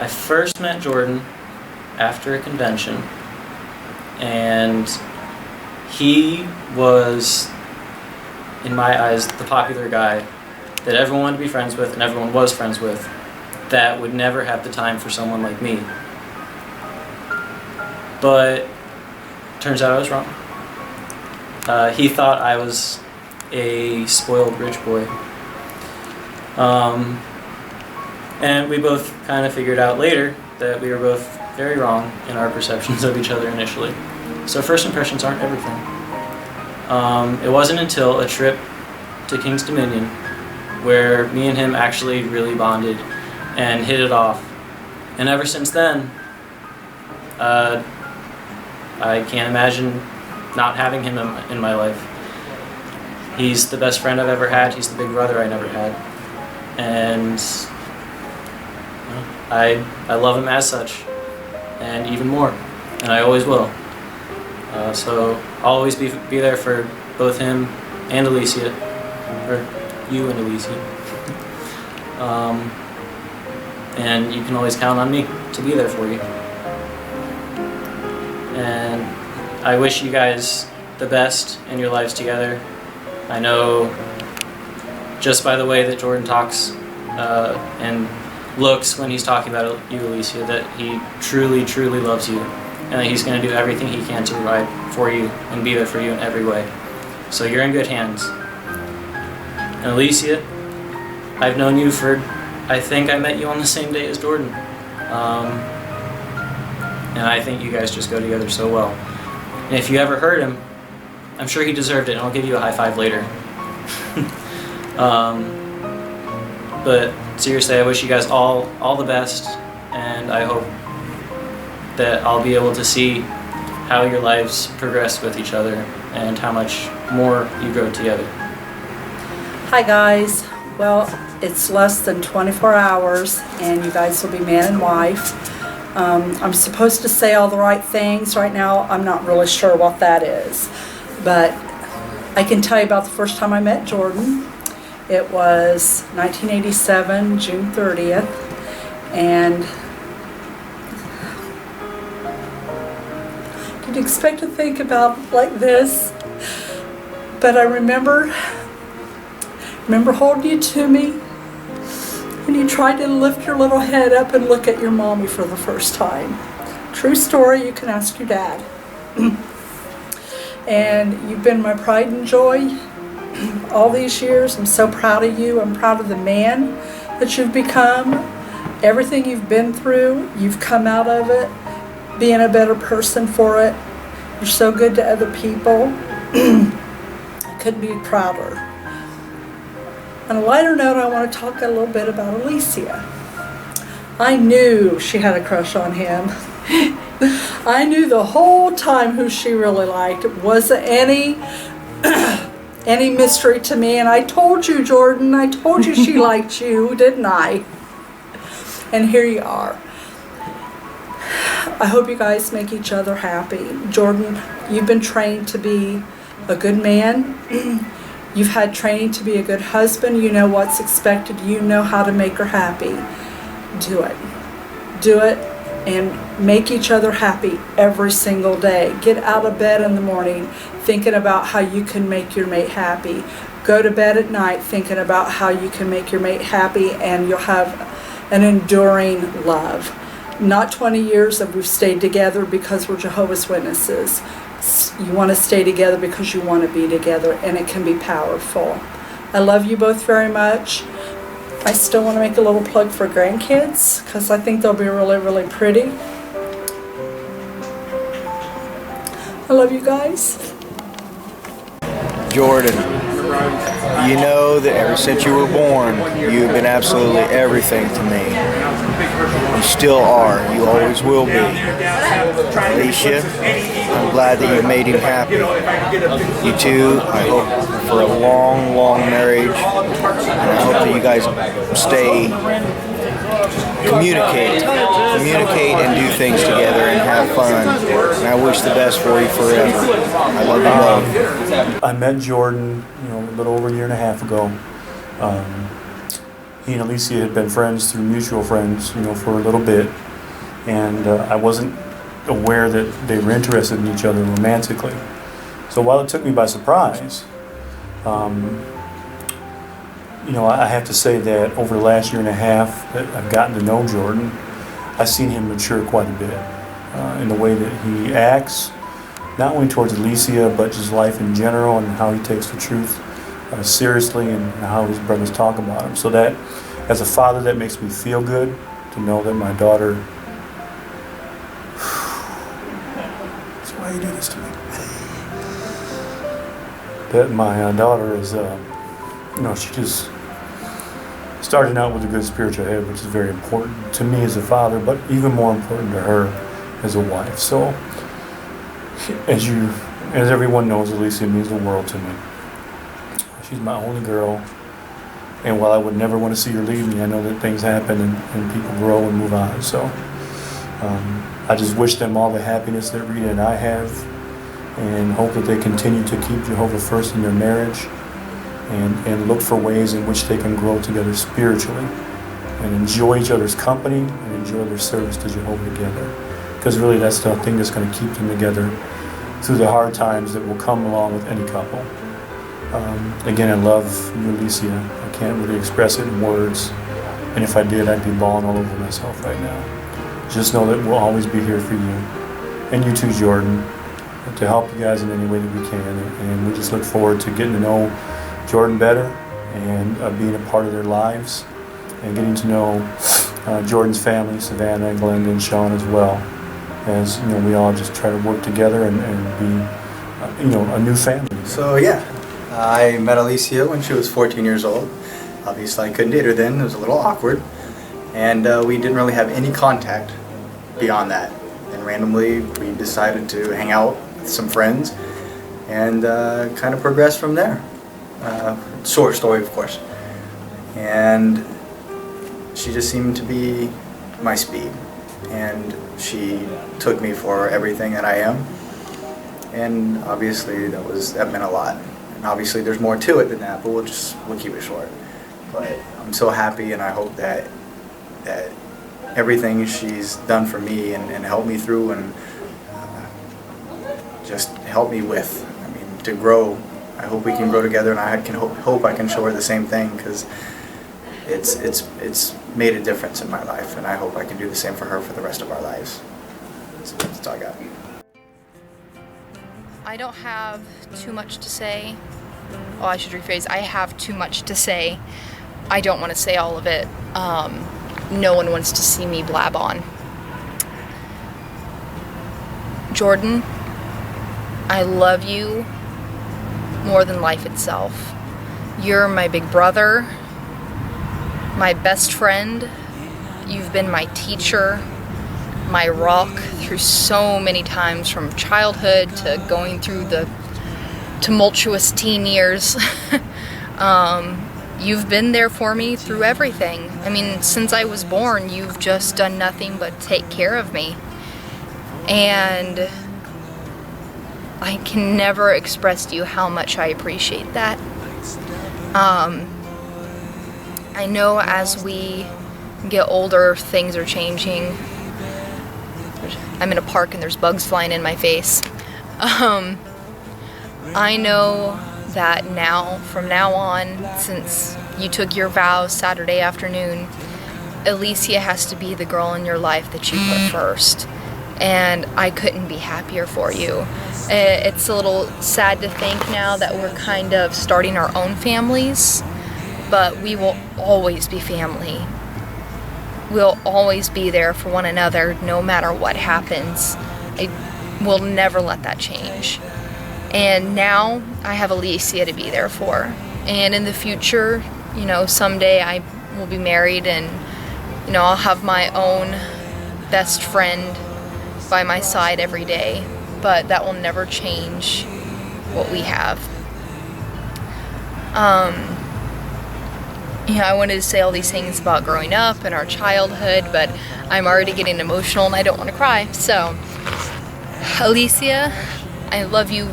I first met Jordan after a convention, and he was, in my eyes, the popular guy that everyone wanted to be friends with and everyone was friends with, that would never have the time for someone like me. But turns out I was wrong. He thought I was a spoiled rich boy. And we both kind of figured out later that we were both very wrong in our perceptions of each other initially. So first impressions aren't everything. It wasn't until a trip to King's Dominion where me and him actually really bonded and hit it off. And ever since then, I can't imagine not having him in my life. He's the best friend I've ever had. He's the big brother I never had. And I love him as such, and even more, and I always will. So I'll always be there for both him and Alyssia, or you and Alyssia. And you can always count on me to be there for you. And I wish you guys the best in your lives together. I know just by the way that Jordan talks and looks when he's talking about you, Alyssia, that he truly, truly loves you, and that he's going to do everything he can to provide for you and be there for you in every way. So you're in good hands. And Alyssia, I've known you for, I think I met you on the same day as Jordan. And I think you guys just go together so well. And if you ever hurt him, I'm sure he deserved it, and I'll give you a high five later. But seriously, I wish you guys all the best, and I hope that I'll be able to see how your lives progress with each other and how much more you grow together. Hi guys. Well, it's less than 24 hours and you guys will be man and wife. I'm supposed to say all the right things right now. I'm not really sure what that is, but I can tell you about the first time I met Jordan. It was 1987, June 30th, and I didn't expect to think about it like this, but I remember holding you to me, and you tried to lift your little head up and look at your mommy for the first time. True story, you can ask your dad. And you've been my pride and joy all these years. I'm so proud of you. I'm proud of the man that you've become. Everything you've been through, you've come out of it being a better person for it. You're so good to other people. I couldn't be prouder. On a lighter note, I want to talk a little bit about Alyssia. I knew she had a crush on him. I knew the whole time who she really liked. It wasn't any mystery to me, and I told you, Jordan, I told you she liked you, didn't I? And here you are. I hope you guys make each other happy. Jordan, you've been trained to be a good man. You've had training to be a good husband. You know what's expected. You know how to make her happy. Do it. Do it. And make each other happy every single day. Get out of bed in the morning thinking about how you can make your mate happy. Go to bed at night thinking about how you can make your mate happy, and you'll have an enduring love. Not 20 years that we've stayed together because we're Jehovah's Witnesses. You want to stay together because you want to be together, and it can be powerful. I love you both very much. I still want to make a little plug for grandkids because I think they'll be really, really pretty. I love you guys. Jordan, you know that ever since you were born, you've been absolutely everything to me. You still are. You always will be. Alyssia, I'm glad that you made him happy. You two, I hope for a long, long marriage, and I hope that you guys communicate and do things together and have fun. And I wish the best for you forever. I love you both. I met Jordan, a little over a year and a half ago. he and Alyssia had been friends through mutual friends, you know, for a little bit, and I wasn't aware that they were interested in each other romantically. So while it took me by surprise, you know, I have to say that over the last year and a half that I've gotten to know Jordan, I've seen him mature quite a bit in the way that he acts, not only towards Alyssia, but just life in general and how he takes the truth seriously and how his brothers talk about him. So that, as a father, that makes me feel good to know that my daughter... That's why you do this to me. That my daughter is, you know, she just started out with a good spiritual head, which is very important to me as a father, but even more important to her as a wife. So, as everyone knows, Alyssia means the world to me. She's my only girl, and while I would never want to see her leave me, I know that things happen and people grow and move on. So, I just wish them all the happiness that Rita and I have, and hope that they continue to keep Jehovah first in their marriage, and look for ways in which they can grow together spiritually and enjoy each other's company and enjoy their service to Jehovah together. Because really that's the thing that's going to keep them together through the hard times that will come along with any couple. Again, I love you, Alyssia. I can't really express it in words, and if I did, I'd be bawling all over myself right now. Just know that we'll always be here for you, and you too, Jordan, to help you guys in any way that we can, and we just look forward to getting to know Jordan better and being a part of their lives and getting to know Jordan's family, Savannah, Glenda, and Sean as well, as you know, we all just try to work together and be you know, a new family. So yeah, I met Alyssia when she was 14 years old. Obviously I couldn't date her then, it was a little awkward, and we didn't really have any contact beyond that. And randomly we decided to hang out with some friends and kind of progress from there. Short story, of course. And she just seemed to be my speed, and she took me for everything that I am, and obviously that meant a lot. And obviously there's more to it than that, but we'll keep it short. But I'm so happy, and I hope that everything she's done for me and helped me through and just helped me with, I mean, to grow. I hope we can grow together, and I can hope I can show her the same thing, because it's made a difference in my life, and I hope I can do the same for her for the rest of our lives. That's all I got. I don't have too much to say. Oh, I should rephrase. I have too much to say. I don't want to say all of it. No one wants to see me blab on. Jordan, I love you more than life itself. You're my big brother, my best friend. You've been my teacher, my rock through so many times, from childhood to going through the tumultuous teen years. You've been there for me through everything. I mean, since I was born, you've just done nothing but take care of me. And I can never express to you how much I appreciate that. I know as we get older, things are changing. I'm in a park and there's bugs flying in my face. I know that now, from now on, since you took your vows Saturday afternoon, Alyssia has to be the girl in your life that you put first. And I couldn't be happier for you. It's a little sad to think now that we're kind of starting our own families, but we will always be family. We'll always be there for one another no matter what happens. I will never let that change. And now I have Alyssia to be there for. And in the future, you know, someday I will be married, and, you know, I'll have my own best friend by my side every day, but that will never change what we have. You know, I wanted to say all these things about growing up and our childhood, but I'm already getting emotional and I don't want to cry. So, Alyssia, I love you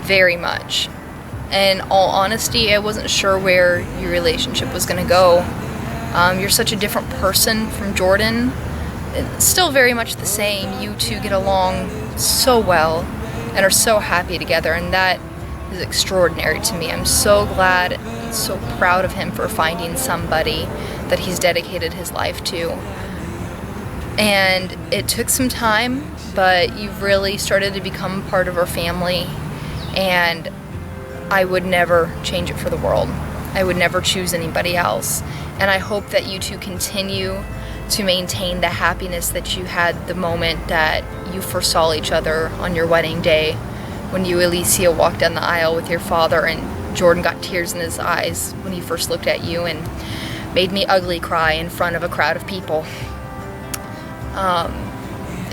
very much. In all honesty, I wasn't sure where your relationship was going to go You're such a different person from Jordan. It's still very much the same. You two get along so well and are so happy together, and that is extraordinary to me. I'm so glad and so proud of him for finding somebody that he's dedicated his life to. And it took some time, but you've really started to become part of our family, and I would never change it for the world. I would never choose anybody else. And I hope that you two continue to maintain the happiness that you had the moment that you first saw each other on your wedding day, when you, Alyssia, walked down the aisle with your father, and Jordan got tears in his eyes when he first looked at you and made me ugly cry in front of a crowd of people.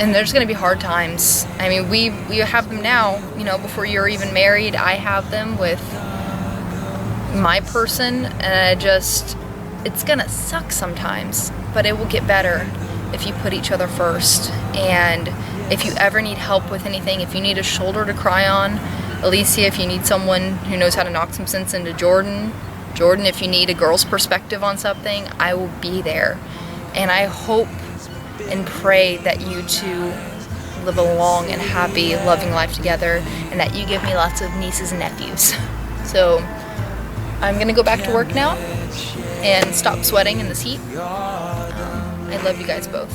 And there's going to be hard times. I mean, we have them now, you know, before you're even married. I have them with my person, and it's going to suck sometimes, but it will get better if you put each other first. And if you ever need help with anything, if you need a shoulder to cry on, Alyssia, if you need someone who knows how to knock some sense into Jordan, if you need a girl's perspective on something, I will be there. And I hope and pray that you two live a long and happy, loving life together, and that you give me lots of nieces and nephews. So I'm gonna go back to work now and stop sweating in this heat. I love you guys both.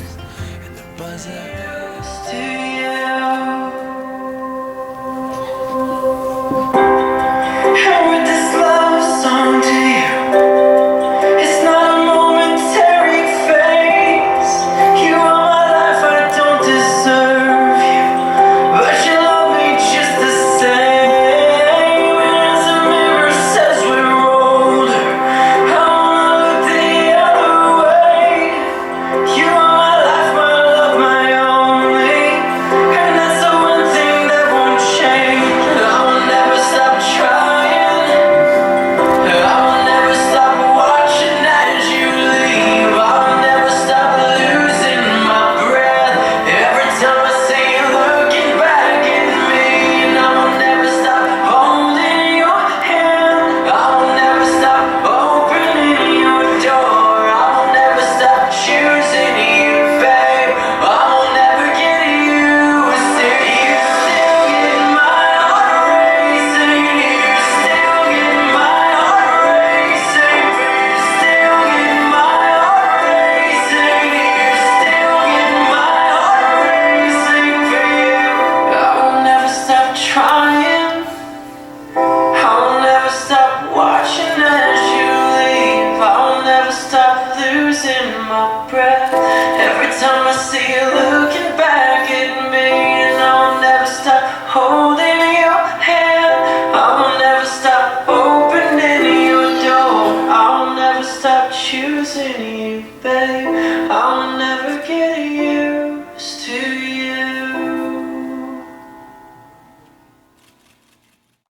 Every time I see you looking back at